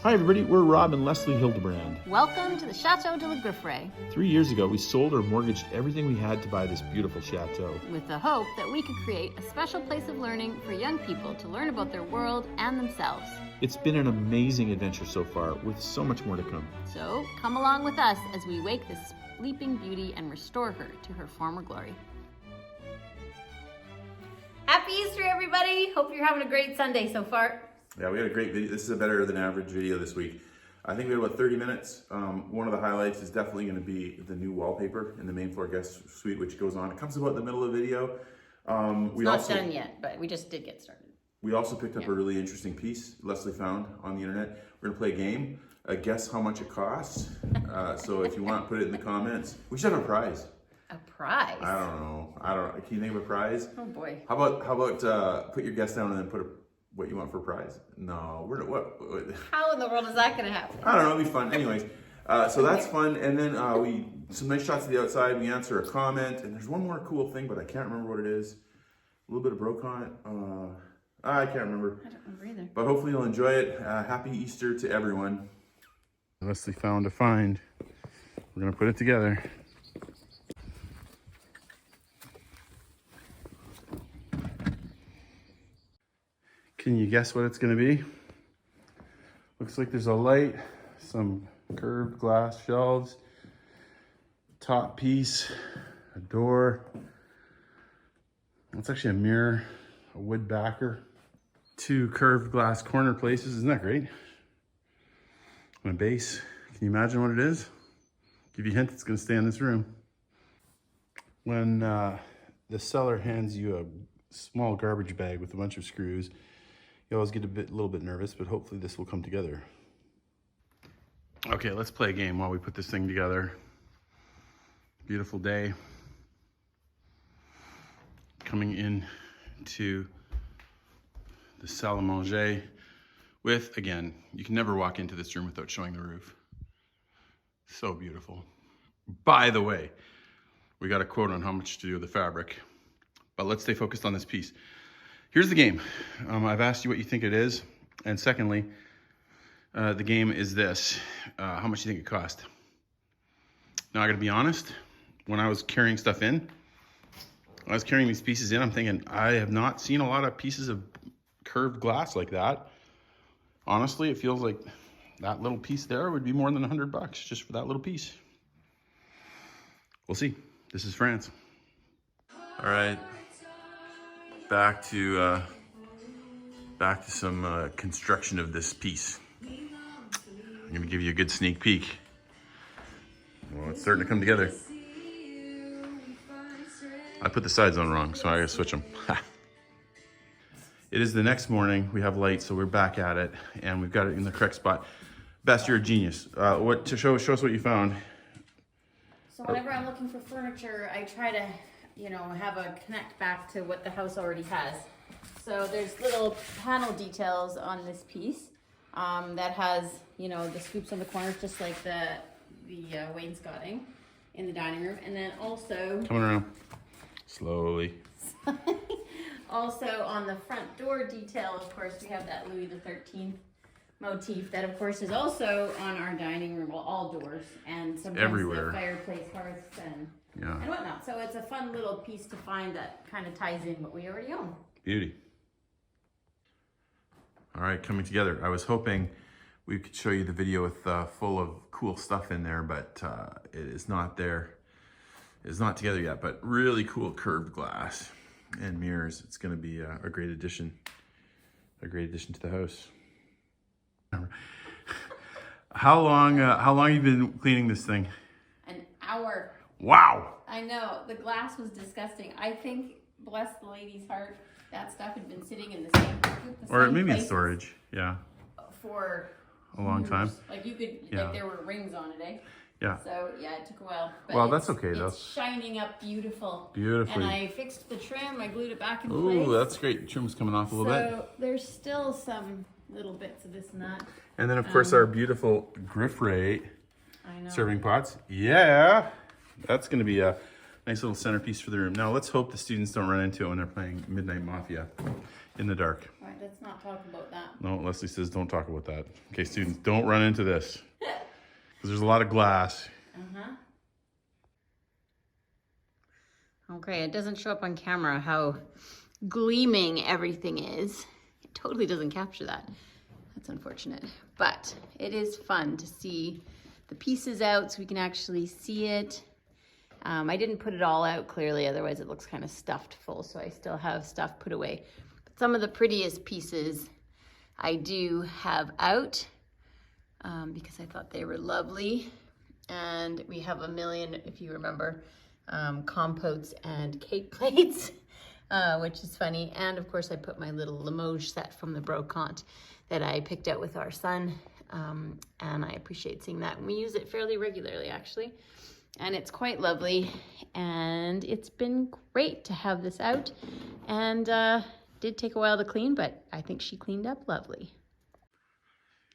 Hi everybody, we're Rob and Leslie Hildebrand. Welcome to the Chateau de la Grifferet. 3 years ago, we sold or mortgaged everything we had to buy this beautiful chateau. With the hope that we could create a special place of learning for young people to learn about their world and themselves. It's been an amazing adventure so far, with so much more to come. So come along with us as we wake this sleeping beauty and restore her to her former glory. Happy Easter, everybody! Hope you're having a great Sunday so far. Yeah, we had a great video. This is a better than average video this week. I think we had about 30 minutes. One of the highlights is definitely going to be the new wallpaper in the main floor guest suite, which goes on. It comes about in the middle of the video. It's not done yet, but we just did get started. We also picked up a really interesting piece Leslie found on the internet. We're going to play a game. Guess how much it costs. So if you want, put it in the comments. We should have a prize. A prize? I don't know. Can you think of a prize? Oh boy. How about put your guess down and then put what you want for a prize? No, what? How in the world is that going to happen? I don't know, it'll be fun. Anyways, so that's fun. And then some nice shots of the outside. We answer a comment. And there's one more cool thing, but I can't remember what it is. A little bit of Brocont. I can't remember. I don't remember either. But hopefully you'll enjoy it. Happy Easter to everyone. Leslie found a find. We're going to put it together. Can you guess what it's going to be? Looks like there's a light, some curved glass shelves, top piece, a door. It's actually a mirror, a wood backer, 2 curved glass corner places. Isn't that great? And a base. Can you imagine what it is? Give you a hint, it's going to stay in this room. When the seller hands you a small garbage bag with a bunch of screws, you always get a little bit nervous, but hopefully this will come together. Okay, let's play a game while we put this thing together. Beautiful day. Coming in to the salle à manger with, again, you can never walk into this room without showing the roof. So beautiful. By the way, we got a quote on how much to do with the fabric, but let's stay focused on this piece. Here's the game. I've asked you what you think it is. And secondly, the game is this. How much do you think it cost? Now, I gotta be honest, when I was carrying stuff in, I was carrying these pieces in, I'm thinking, I have not seen a lot of pieces of curved glass like that. Honestly, it feels like that little piece there would be more than $100 just for that little piece. We'll see. This is France. All right. Back to some construction of this piece. I'm gonna give you a good sneak peek. Well, it's starting to come together. I put the sides on wrong, so I gotta switch them. It is the next morning. We have light, so we're back at it, and we've got it in the correct spot. Bess, you're a genius. Show us what you found. So whenever I'm looking for furniture, I try to have a connect back to what the house already has. So there's little panel details on this piece that has, the scoops on the corners, just like the wainscoting in the dining room. And then also... Coming around. Slowly. Also on the front door detail, of course, we have that Louis XIII motif that, of course, is also on our dining room, well, all doors, and sometimes everywhere. The fireplace, hearths, and whatnot. So it's a fun little piece to find that kind of ties in what we already own. Beauty. All right, coming together. I was hoping we could show you the video with full of cool stuff in there, but it is not there. It is not together yet, but really cool curved glass and mirrors. It's going to be a great addition. A great addition to the house. How long have you been cleaning this thing? An hour. Wow. I know, the glass was disgusting. I think, bless the lady's heart, that stuff had been sitting in the same Or maybe in storage, yeah. For a long time. Like you could, like there were rings on it, eh? Yeah. So yeah, it took a while. But well, that's okay though. It's shining up beautiful. Beautifully. And I fixed the trim, I glued it back in place. Ooh, that's great. The trim's coming off a little bit. So there's still some little bits of this and that. And then of course our beautiful Grifferet I know. serving pots. Yeah. That's gonna be a nice little centerpiece for the room. Now let's hope the students don't run into it when they're playing Midnight Mafia. in the dark. All right, let's not talk about that. No, Leslie says don't talk about that. Okay, students, don't run into this. Because there's a lot of glass. Okay, it doesn't show up on camera how gleaming everything is. It totally doesn't capture that. That's unfortunate. But it is fun to see the pieces out so we can actually see it. I didn't put it all out clearly, otherwise it looks kind of stuffed full, so I still have stuff put away. But some of the prettiest pieces I do have out because I thought they were lovely. And we have a million, if you remember, compotes and cake plates, which is funny. And of course I put my little Limoges set from the Brocante that I picked out with our son. And I appreciate seeing that. And we use it fairly regularly, actually. And it's quite lovely. And it's been great to have this out. And did take a while to clean, but I think she cleaned up lovely.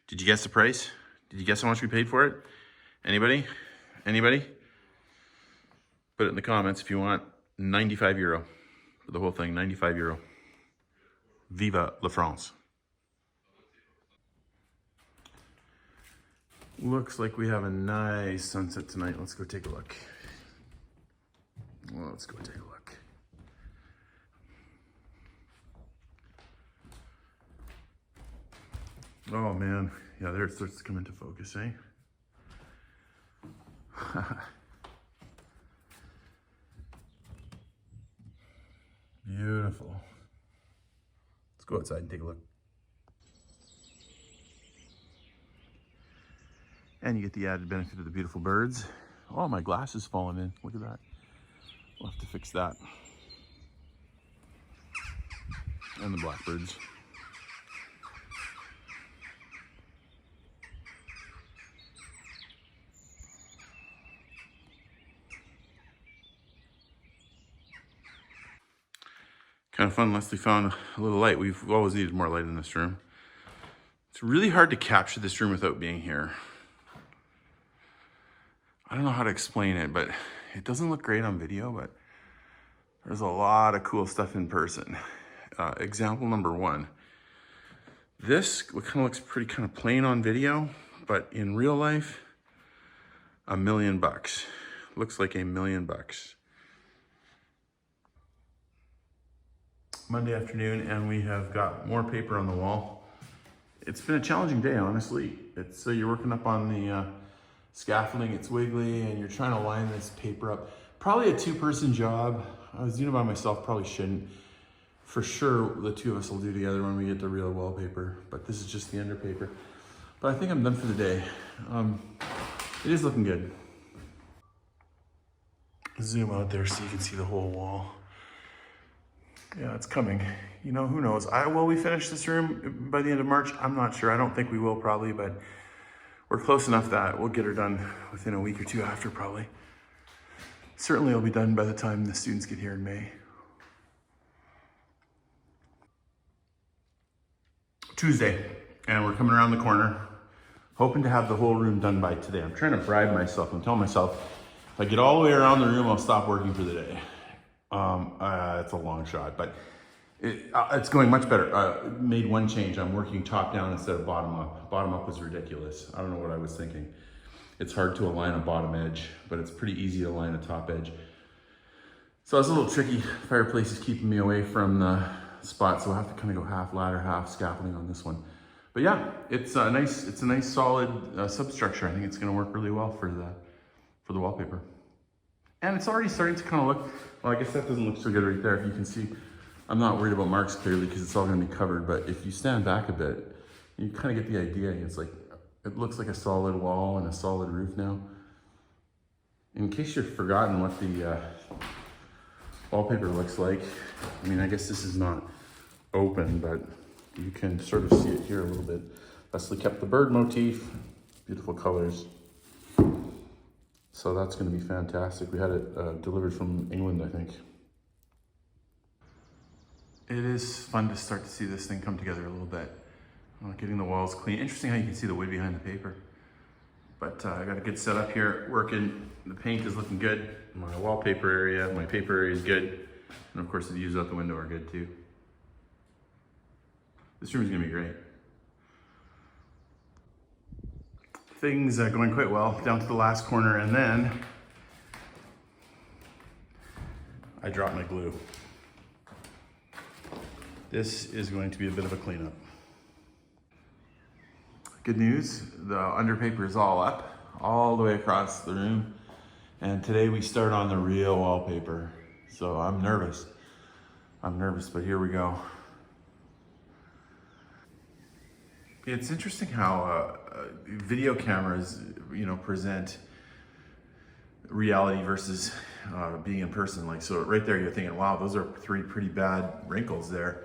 Did you guess the price? Did you guess how much we paid for it? Anybody? Anybody? Put it in the comments if you want. 95 euro for the whole thing, 95 euro. Viva la France. Looks like we have a nice sunset tonight. Let's go take a look. Well, let's go take a look. Oh man, yeah, there it starts to come into focus, eh? Beautiful. Let's go outside and take a look. And you get the added benefit of the beautiful birds. Oh, my glass is falling in. Look at that. We'll have to fix that. And the blackbirds. Kind of fun. Leslie found a little light. We've always needed more light in this room. It's really hard to capture this room without being here. I don't know how to explain it, but it doesn't look great on video, but there's a lot of cool stuff in person. Example number one. This kind of looks pretty kind of plain on video, but in real life, $1 million. Looks like $1 million. Monday afternoon, and we have got more paper on the wall. It's been a challenging day, honestly. It's you're working up on the scaffolding, it's wiggly, and you're trying to line this paper up. Probably a two-person job. I was doing it by myself, probably shouldn't. For sure, the two of us will do together when we get the real wallpaper, but this is just the underpaper. But I think I'm done for the day. It is looking good. Zoom out there so you can see the whole wall. Yeah, it's coming. You know, who knows? Will we finish this room by the end of March? I'm not sure. I don't think we will probably, but we're close enough that we'll get her done within a week or two after probably. Certainly it'll be done by the time the students get here in May. Tuesday, and we're coming around the corner, hoping to have the whole room done by today. I'm trying to bribe myself. I'm telling myself, if I get all the way around the room, I'll stop working for the day. It's a long shot, but it's going much better. Made one change. I'm working top down instead of bottom up. Bottom up was ridiculous. I don't know what I was thinking. It's hard to align a bottom edge, but it's pretty easy to align a top edge. So it's a little tricky. Fireplace is keeping me away from the spot, so I'll have to kind of go half ladder, half scaffolding on this one. But yeah, it's a nice solid substructure. I think it's going to work really well for the wallpaper. And it's already starting to kind of look, well, I guess that doesn't look so good right there. If you can see, I'm not worried about marks clearly because it's all going to be covered. But if you stand back a bit, you kind of get the idea. It's like, it looks like a solid wall and a solid roof now. In case you've forgotten what the wallpaper looks like, I mean, I guess this is not open, but you can sort of see it here a little bit. Leslie kept the bird motif, beautiful colors. So that's going to be fantastic. We had it delivered from England, I think. It is fun to start to see this thing come together a little bit. Getting the walls clean. Interesting how you can see the wood behind the paper. But I got a good setup here working. The paint is looking good. My wallpaper area, my paper area is good. And of course the views out the window are good too. This room is gonna be great. Things going quite well down to the last corner, and then I dropped my glue. This is going to be a bit of a cleanup. Good news, the underpaper is all up, all the way across the room. And today we start on the real wallpaper. So I'm nervous, but here we go. It's interesting how video cameras, present reality versus being in person. Like, so right there, you're thinking, wow, those are 3 pretty bad wrinkles there.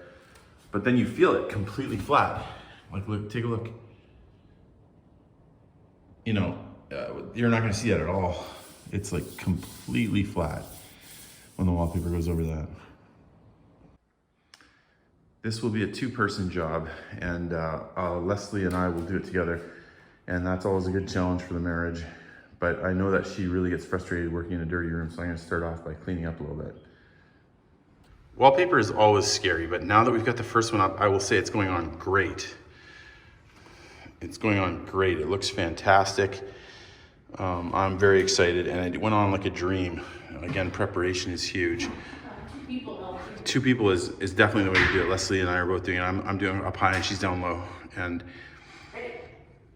But then you feel it completely flat. Like, look, take a look. You're not gonna see that at all. It's like completely flat when the wallpaper goes over that. This will be a 2-person job, and Leslie and I will do it together. And that's always a good challenge for the marriage. But I know that she really gets frustrated working in a dirty room, so I'm gonna start off by cleaning up a little bit. Wallpaper is always scary, but now that we've got the first one up, I will say it's going on great. It's going on great. It looks fantastic. I'm very excited, and it went on like a dream. Again, preparation is huge. 2 people is definitely the way to do it. Leslie and I are both doing it. I'm doing up high and she's down low. And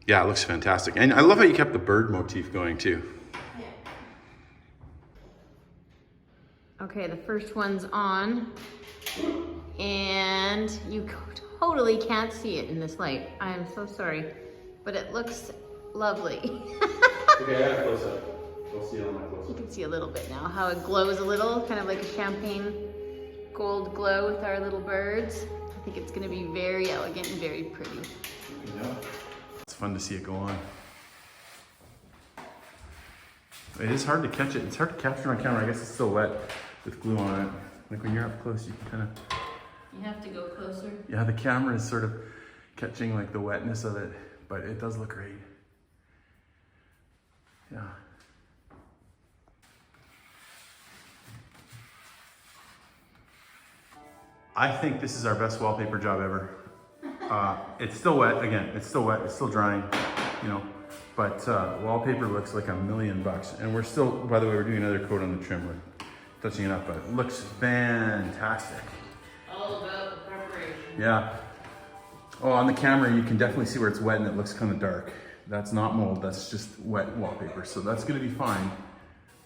yeah, it looks fantastic. And I love how you kept the bird motif going too. Okay, the first one's on, and you totally can't see it in this light. I am so sorry, but it looks lovely. Okay, I got a close up. We'll see it on my close You up. can see a little bit now, how it glows a little, kind of like a champagne gold glow with our little birds. I think it's gonna be very elegant and very pretty. Yeah. It's fun to see it go on. It is hard to catch it. It's hard to capture on camera. I guess it's still wet with glue on it. Like when you're up close, you can kind of... You have to go closer. Yeah, the camera is sort of catching like the wetness of it, but it does look great. Yeah. I think this is our best wallpaper job ever. It's still wet, again, it's still wet, it's still drying, but wallpaper looks like $1,000,000. And we're still, by the way, we're doing another coat on the trim. We're touching it up, but it looks fantastic. All about the preparation. Yeah. Oh, on the camera, you can definitely see where it's wet and it looks kind of dark. That's not mold, that's just wet wallpaper. So that's gonna be fine.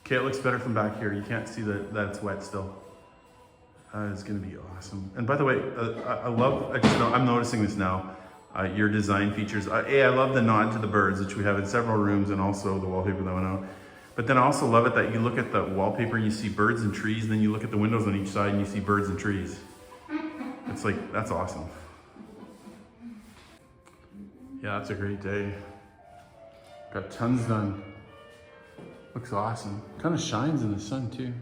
Okay, it looks better from back here. You can't see that it's wet still. It's gonna be awesome. And by the way, I'm noticing this now, your design features. I love the nod to the birds, which we have in several rooms, and also the wallpaper that went out. But then I also love it that you look at the wallpaper and you see birds and trees, and then you look at the windows on each side and you see birds and trees. It's like, that's awesome. Yeah, that's a great day. Got tons done. Looks awesome. Kind of shines in the sun too.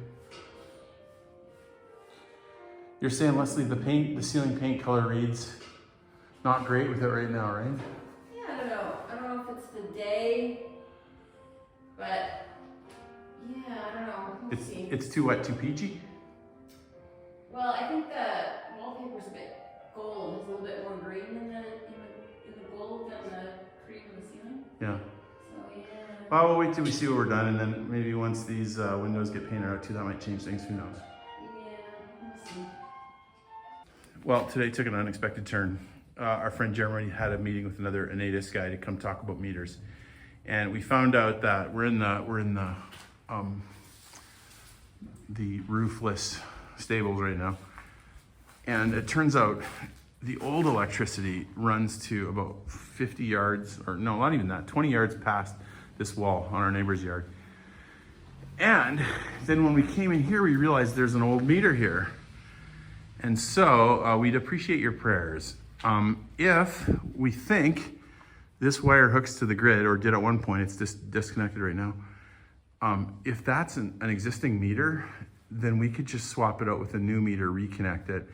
You're saying, Leslie, the ceiling paint color reads not great with it right now, right? Yeah, I don't know. I don't know if it's the day, but yeah, I don't know. We'll see. It's too wet, too peachy? Well, I think the wallpaper's a bit gold. There's a little bit more green in the gold than the cream in the ceiling. Yeah. So yeah. Well, we'll wait till we see what we're done, and then maybe once these windows get painted out too, that might change things. Who knows? Yeah, we'll see. Well, today took an unexpected turn. Our friend Jeremy had a meeting with another Anaitis guy to come talk about meters, and we found out that we're in the roofless stables right now, and it turns out the old electricity runs to about 50 yards, or no, not even that, 20 yards past this wall on our neighbor's yard. And then when we came in here, we realized there's an old meter here. And so we'd appreciate your prayers. If we think this wire hooks to the grid, or did at one point, it's just disconnected right now. If that's an existing meter, then we could just swap it out with a new meter, reconnect it,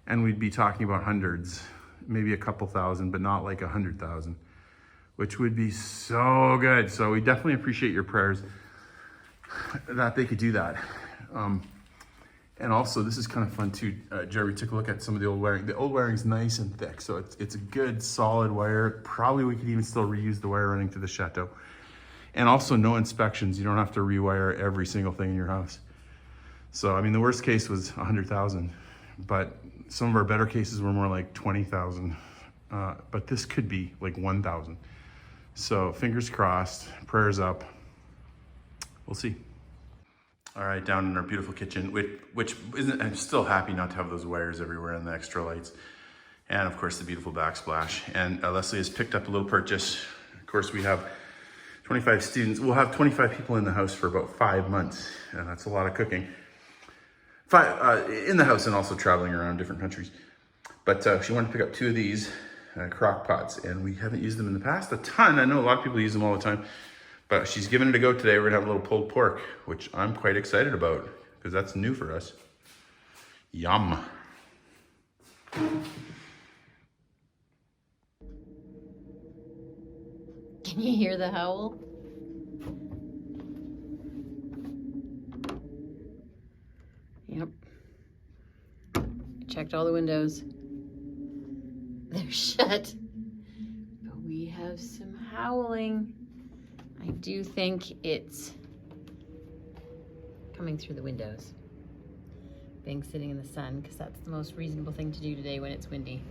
and we'd be talking about hundreds, maybe a couple thousand, but not like 100,000, which would be so good. So we definitely appreciate your prayers that they could do that. And also, this is kind of fun too. Jerry took a look at some of the old wiring. The old wiring is nice and thick, so it's a good solid wire. Probably we could even still reuse the wire running to the chateau. And also no inspections. You don't have to rewire every single thing in your house. So, I mean, the worst case was 100,000, but some of our better cases were more like 20,000. But this could be like 1,000. So fingers crossed, prayers up. We'll see. All right, down in our beautiful kitchen, which isn't, I'm still happy not to have those wires everywhere and the extra lights. And of course the beautiful backsplash. And Leslie has picked up a little purchase. Of course we have 25 students. We'll have 25 people in the house for about 5 months. And that's a lot of cooking. In the house and also traveling around different countries. But she wanted to pick up 2 of these crock pots, and we haven't used them in the past a ton. I know a lot of people use them all the time. But she's giving it a go today. We're gonna have a little pulled pork, which I'm quite excited about because that's new for us. Yum. Can you hear the howl? Yep. Checked all the windows. They're shut. But we have some howling. I do think it's coming through the windows. Being sitting in the sun, because that's the most reasonable thing to do today when it's windy.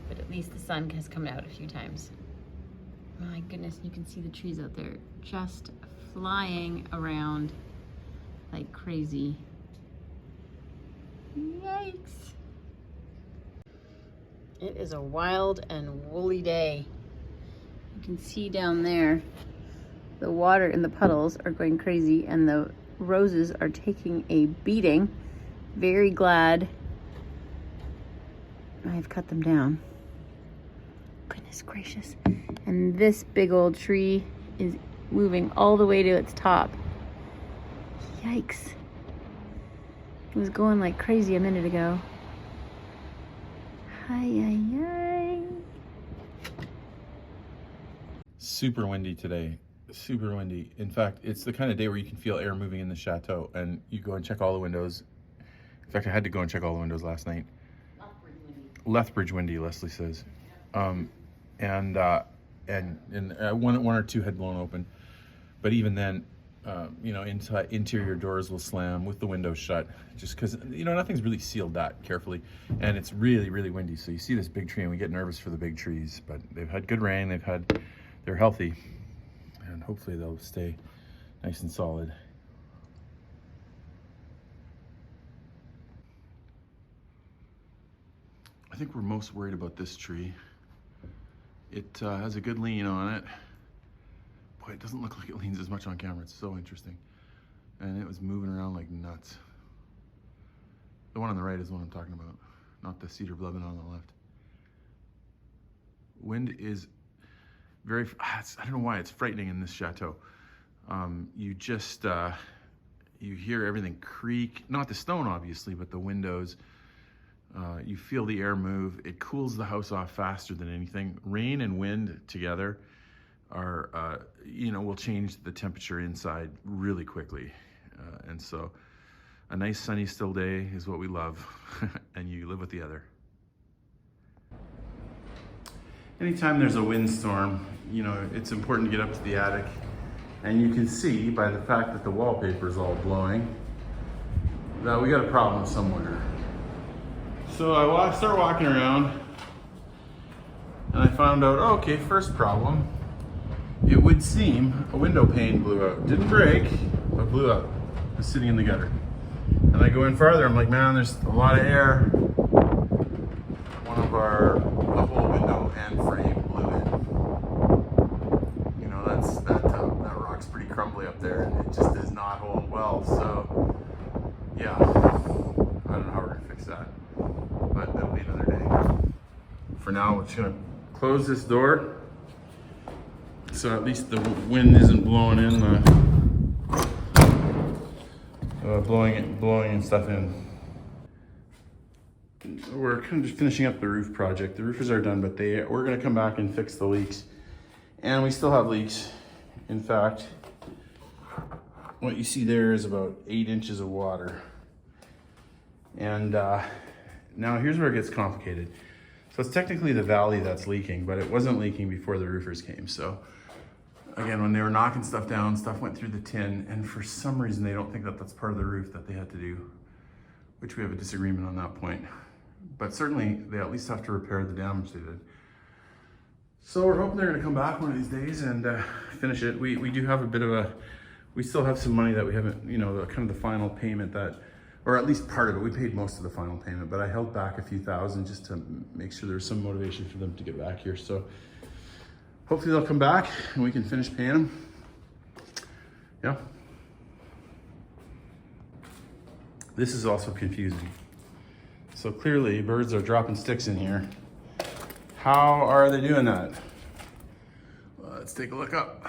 But at least the sun has come out a few times. My goodness, you can see the trees out there just flying around like crazy. Yikes. It is a wild and woolly day. You can see down there the water in the puddles are going crazy and the roses are taking a beating. Very glad I've cut them down. Goodness gracious. And this big old tree is moving all the way to its top. Yikes. It was going like crazy a minute ago. Hi, hi, hi. Super windy today. Super windy. In fact, it's the kind of day where you can feel air moving in the chateau, and you go and check all the windows. In fact, I had to go and check all the windows last night. Lethbridge windy, Leslie says. And one or two had blown open, but even then, interior doors will slam with the windows shut, just because nothing's really sealed that carefully, and it's really, really windy. So you see this big tree, and we get nervous for the big trees, but they've had good rain. They're healthy. And hopefully they'll stay nice and solid. I think we're most worried about this tree. It has a good lean on it. Boy, it doesn't look like it leans as much on camera. It's so interesting. And it was moving around like nuts. The one on the right is the one I'm talking about, not the cedar of Lebanon on the left. Wind is very, I don't know why it's frightening in this chateau. You just, you hear everything creak, not the stone obviously, but the windows. You feel the air move. It cools the house off faster than anything. Rain and wind together are, will change the temperature inside really quickly. And so a nice sunny still day is what we love, and you live with the other. Anytime there's a windstorm, it's important to get up to the attic, and you can see by the fact that the wallpaper is all blowing that we got a problem somewhere. So I start walking around and I found out, okay, first problem, it would seem a window pane blew out. Didn't break, but blew out. It was sitting in the gutter. And I go in farther, I'm like, man, there's a lot of air. The whole window and frame blew in. That rock's pretty crumbly up there, and it just does not hold well. So, yeah, I don't know how we're gonna fix that, but that'll be another day. For now, we're just gonna close this door, so at least the wind isn't blowing in blowing stuff in. We're kind of just finishing up the roof project. The roofers are done, but we're gonna come back and fix the leaks. And we still have leaks. In fact, what you see there is about 8 inches of water. And now here's where it gets complicated. So it's technically the valley that's leaking, but it wasn't leaking before the roofers came. So again, when they were knocking stuff down, stuff went through the tin, and for some reason they don't think that that's part of the roof that they had to do, which we have a disagreement on that point. But certainly they at least have to repair the damage they did. So we're hoping they're gonna come back one of these days and finish it. We do have a bit of a, we still have some money that we haven't, you know, the kind of the final payment that, or at least part of it. We paid most of the final payment, but I held back a few thousand just to make sure there's some motivation for them to get back here. So hopefully they'll come back and we can finish paying them. Yeah. This is also confusing. So clearly birds are dropping sticks in here. How are they doing that? Let's take a look up.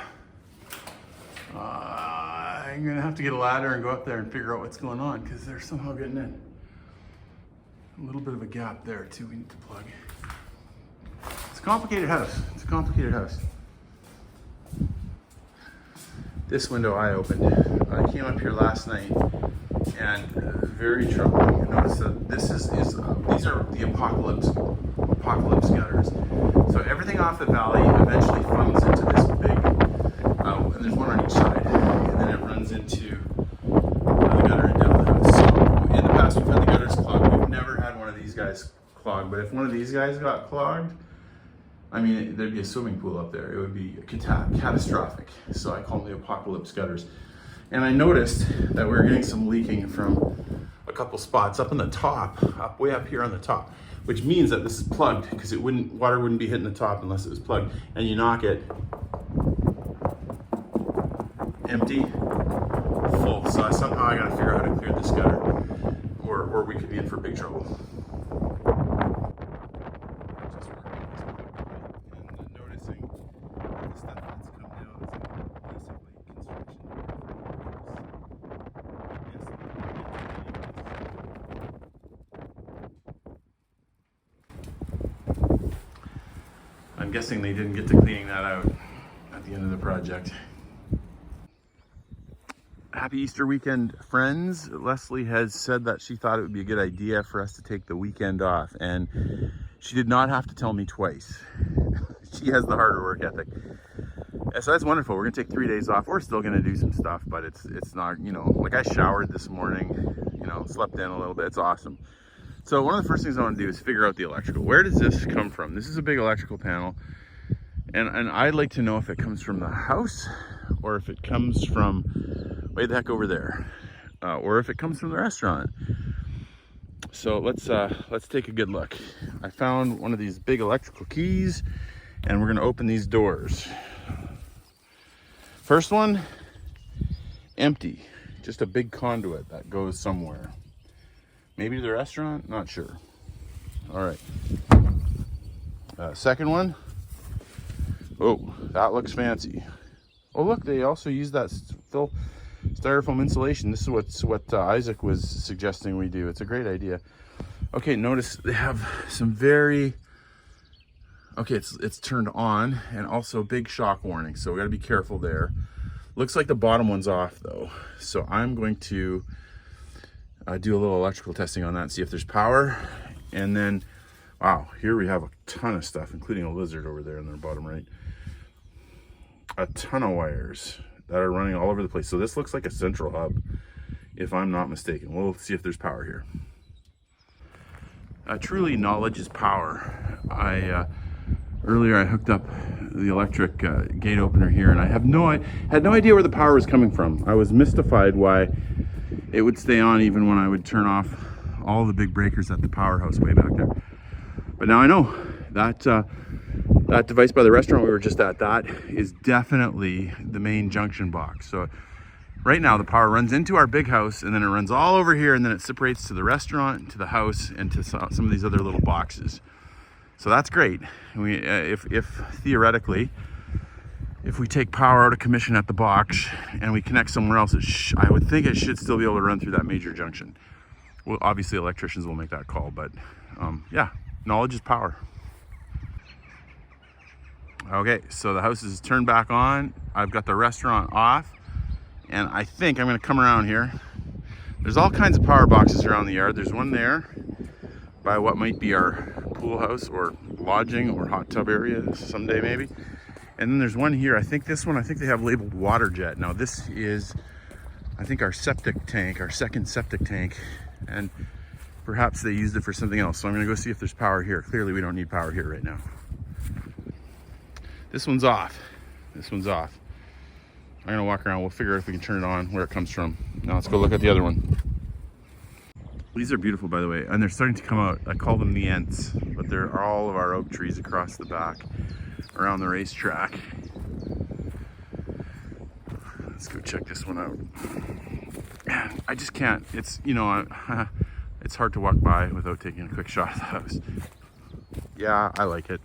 I'm gonna have to get a ladder and go up there and figure out what's going on because they're somehow getting in. A little bit of a gap there too we need to plug. It's a complicated house. It's a complicated house. This window I opened. I came up here last night and very troubling. Notice that these are the apocalypse gutters. So everything off the valley eventually funnels into this big, and there's one on each side, and then it runs into the gutter and down the house. So in the past we've had the gutters clogged. We've never had one of these guys clogged, but if one of these guys got clogged, I mean, there'd be a swimming pool up there. It would be catastrophic. So I call them the apocalypse gutters. And I noticed that we were getting some leaking from a couple spots up on the top, way up here on the top, which means that this is plugged because water wouldn't be hitting the top unless it was plugged. And you knock it, empty, full. So somehow I gotta figure out how to clear this gutter or we could be in for big trouble. I'm guessing they didn't get to cleaning that out at the end of the project. Happy Easter weekend, friends. Leslie has said that she thought it would be a good idea for us to take the weekend off, and she did not have to tell me twice. She has the harder work ethic. So that's wonderful. We're gonna take 3 days off. We're still gonna do some stuff, but it's not, you know, like I showered this morning, you know, slept in a little bit. It's awesome. So one of the first things I want to do is figure out the electrical. Where does this come from? This is a big electrical panel, and I'd like to know if it comes from the house or if it comes from way the heck over there, or if it comes from the restaurant. So let's take a good look. I found one of these big electrical keys, and we're gonna open these doors. First one, empty, just a big conduit that goes somewhere. Maybe to the restaurant, not sure. All right. Second one. Oh, that looks fancy. Oh, look, they also use that styrofoam insulation. This is what Isaac was suggesting we do. It's a great idea. Okay, notice they have some very, okay, it's turned on, and also big shock warning. So we gotta be careful there. Looks like the bottom one's off though. So I'm going to do a little electrical testing on that and see if there's power. And then, wow, here we have a ton of stuff, including a lizard over there in the bottom right. A ton of wires that are running all over the place. So this looks like a central hub, if I'm not mistaken. We'll see if there's power here. Truly, knowledge is power. Earlier I hooked up the electric gate opener here, and I had no idea where the power was coming from. I was mystified why it would stay on even when I would turn off all the big breakers at the powerhouse way back there. But now I know that that device by the restaurant we were just at, that is definitely the main junction box. So right now the power runs into our big house, and then it runs all over here, and then it separates to the restaurant, to the house, and to some of these other little boxes. So that's great. If theoretically, if we take power out of commission at the box and we connect somewhere else, I would think it should still be able to run through that major junction. Well, obviously electricians will make that call, but yeah, knowledge is power. Okay, so the house is turned back on. I've got the restaurant off, and I think I'm gonna come around here. There's all kinds of power boxes around the yard. There's one there by what might be our pool house or lodging or hot tub area someday maybe. And then there's one here. I think this one, I think they have labeled water jet. Now this is, I think, our septic tank, our second septic tank. And perhaps they used it for something else. So I'm gonna go see if there's power here. Clearly we don't need power here right now. This one's off. This one's off. I'm gonna walk around. We'll figure out if we can turn it on, where it comes from. Now let's go look at the other one. These are beautiful, by the way, and they're starting to come out. I call them the Ents, but they're all of our oak trees across the back around the racetrack. Let's go check this one out. I just can't. It's, you know, it's hard to walk by without taking a quick shot of the house. Yeah, I like it.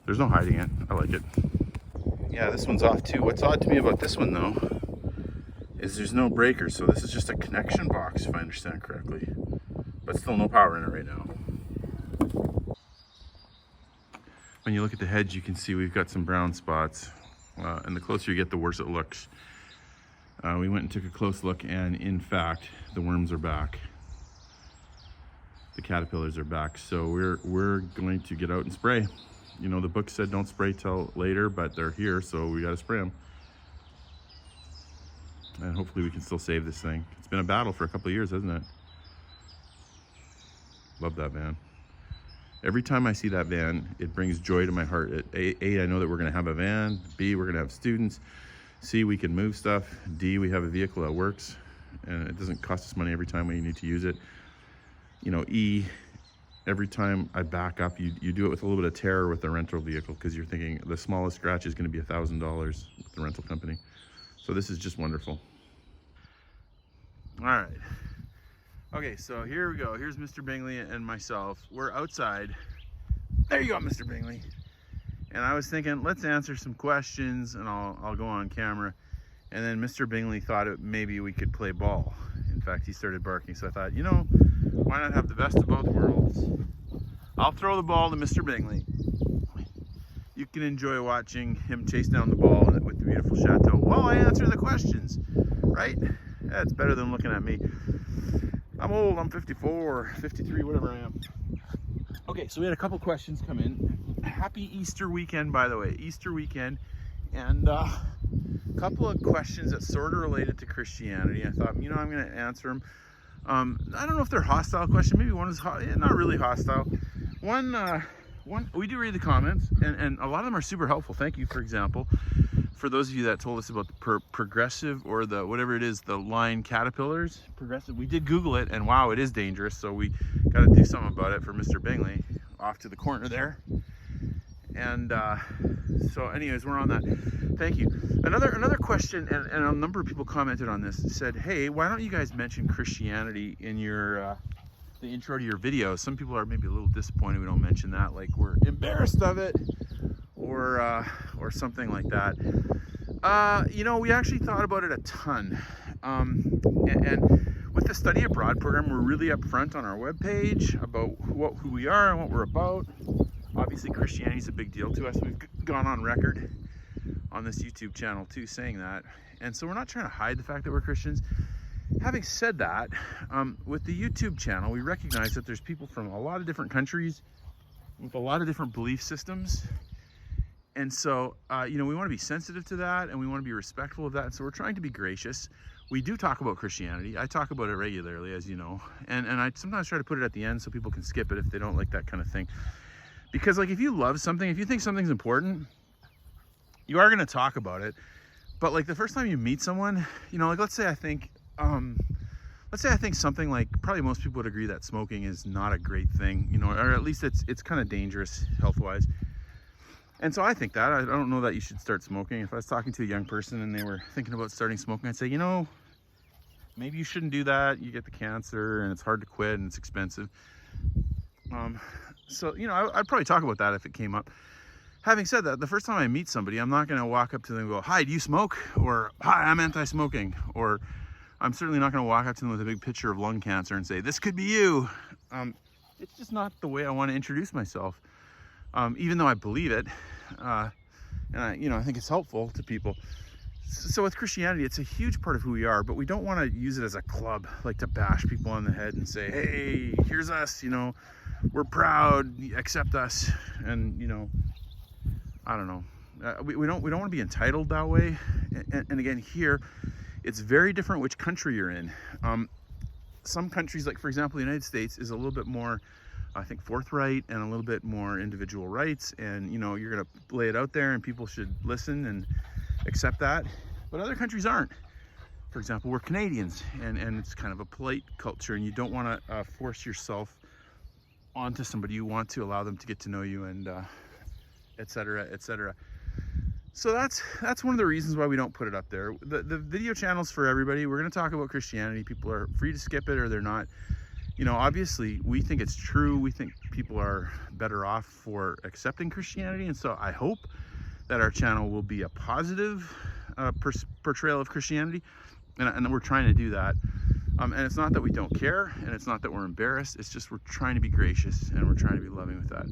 There's no hiding it. I like it. Yeah, this one's off too. What's odd to me about this one though is there's no breaker, so this is just a connection box if I understand correctly, but still no power in it right now. When you look at the hedge, you can see we've got some brown spots, and the closer you get, the worse it looks. We went and took a close look, and in fact the worms are back, the caterpillars are back, so we're going to get out and spray. You know, the book said don't spray till later, but they're here, so we got to spray them. And hopefully we can still save this thing. It's been a battle for a couple of years, hasn't it? Love that van. Every time I see that van, it brings joy to my heart. A, I know that we're going to have a van. B, we're going to have students. C, we can move stuff. D, we have a vehicle that works, and it doesn't cost us money every time we need to use it. You know, E, every time I back up, you do it with a little bit of terror with the rental vehicle, because you're thinking the smallest scratch is going to be $1,000 with the rental company. So this is just wonderful. All right. Okay, so here we go. Here's Mr. Bingley and myself. We're outside. There you go, Mr. Bingley. And I was thinking, let's answer some questions, and I'll go on camera. And then Mr. Bingley thought maybe we could play ball. In fact, he started barking. So I thought, you know, why not have the best of both worlds? I'll throw the ball to Mr. Bingley. You can enjoy watching him chase down the ball with the beautiful chateau while I answer the questions, right? Yeah, it's better than looking at me. I'm old, I'm 54, 53, whatever I am. Okay, so we had a couple questions come in. Happy Easter weekend, by the way, Easter weekend. And a couple of questions that sort of related to Christianity. I thought, you know, I'm gonna answer them. I don't know if they're hostile questions. Maybe one is not really hostile. One, we do read the comments, and a lot of them are super helpful. Thank you, for example, for those of you that told us about the progressive, or the whatever it is, the line caterpillars. Progressive, we did Google it, and wow, it is dangerous, so we got to do something about it for Mr. Bingley off to the corner there. And so anyways, we're on that. Thank you. Another question, and a number of people commented on this, said, hey, why don't you guys mention Christianity in your the intro to your video? Some people are maybe a little disappointed we don't mention that, like we're embarrassed of it, or something like that. You know, we actually thought about it a ton, and with the study abroad program, we're really upfront on our webpage about who we are and what we're about. Obviously, Christianity is a big deal to us. We've gone on record on this YouTube channel too saying that, and so we're not trying to hide the fact that we're Christians. Having said that, with the YouTube channel, we recognize that there's people from a lot of different countries with a lot of different belief systems. And so, you know, we want to be sensitive to that, and we want to be respectful of that. And so we're trying to be gracious. We do talk about Christianity. I talk about it regularly, as you know. And I sometimes try to put it at the end so people can skip it if they don't like that kind of thing. Because, like, if you love something, if you think something's important, you are going to talk about it. But, like, the first time you meet someone, you know, like, let's say I think something like, probably most people would agree that smoking is not a great thing, you know, or at least it's kind of dangerous health-wise. And so I think that, I don't know that you should start smoking. If I was talking to a young person and they were thinking about starting smoking, I'd say, you know, maybe you shouldn't do that. You get the cancer, and it's hard to quit, and it's expensive. So, you know, I'd probably talk about that if it came up. Having said that, the first time I meet somebody, I'm not going to walk up to them and go, hi, do you smoke? Or, hi, I'm anti-smoking. Or I'm certainly not going to walk up to them with a big picture of lung cancer and say, this could be you. It's just not the way I want to introduce myself. Even though I believe it, and I think it's helpful to people. So with Christianity, it's a huge part of who we are, but we don't want to use it as a club, like to bash people on the head and say, hey, here's us, you know, we're proud, accept us. And, you know, I don't know. We don't want to be entitled that way. And again, here, it's very different which country you're in. Some countries, like for example, the United States is a little bit more, I think, forthright and a little bit more individual rights. And, you know, you're going to lay it out there and people should listen and accept that. But other countries aren't. For example, we're Canadians and it's kind of a polite culture, and you don't want to force yourself onto somebody. You want to allow them to get to know you, and et cetera, et cetera. So that's one of the reasons why we don't put it up there. The video channel's for everybody. We're going to talk about Christianity. People are free to skip it or they're not. You know, obviously we think it's true. We think people are better off for accepting Christianity. And so I hope that our channel will be a positive portrayal of Christianity. And we're trying to do that. And it's not that we don't care, and it's not that we're embarrassed. It's just we're trying to be gracious and we're trying to be loving with that.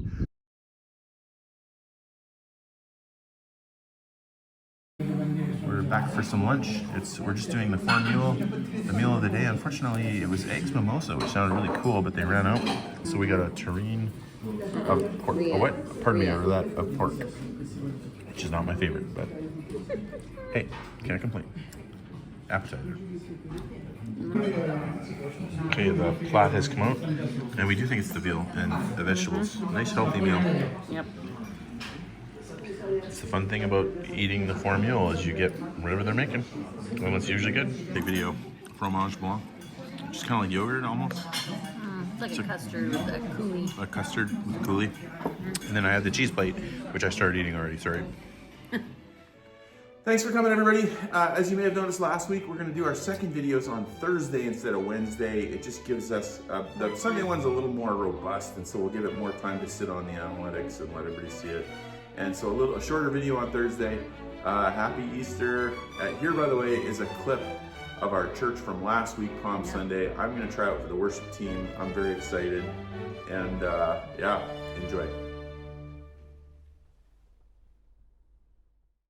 We're back for some lunch. We're just doing the farm mule, the meal of the day. Unfortunately, it was eggs mimosa, which sounded really cool, but they ran out. So we got a terrine of pork. A what? Pardon me, or that of pork, which is not my favorite, but hey, can't complain. Appetizer. Okay, the plat has come out, and we do think it's the veal and the vegetables. Nice healthy meal. Yep. It's the fun thing about eating the four meal is you get whatever they're making, and it's usually good. Big video, fromage blanc, just kind of like yogurt almost. It's like a custard with a coulis. A custard with a coulis. And then I had the cheese plate, which I started eating already, sorry. Thanks for coming, everybody. As you may have noticed last week, we're going to do our second videos on Thursday instead of Wednesday. It just gives us, the Sunday one's a little more robust, and so we'll give it more time to sit on the analytics and let everybody see it. And so a shorter video on Thursday. Happy Easter. Here, by the way, is a clip of our church from last week, Palm Sunday. I'm going to try out for the worship team. I'm very excited. And yeah, enjoy.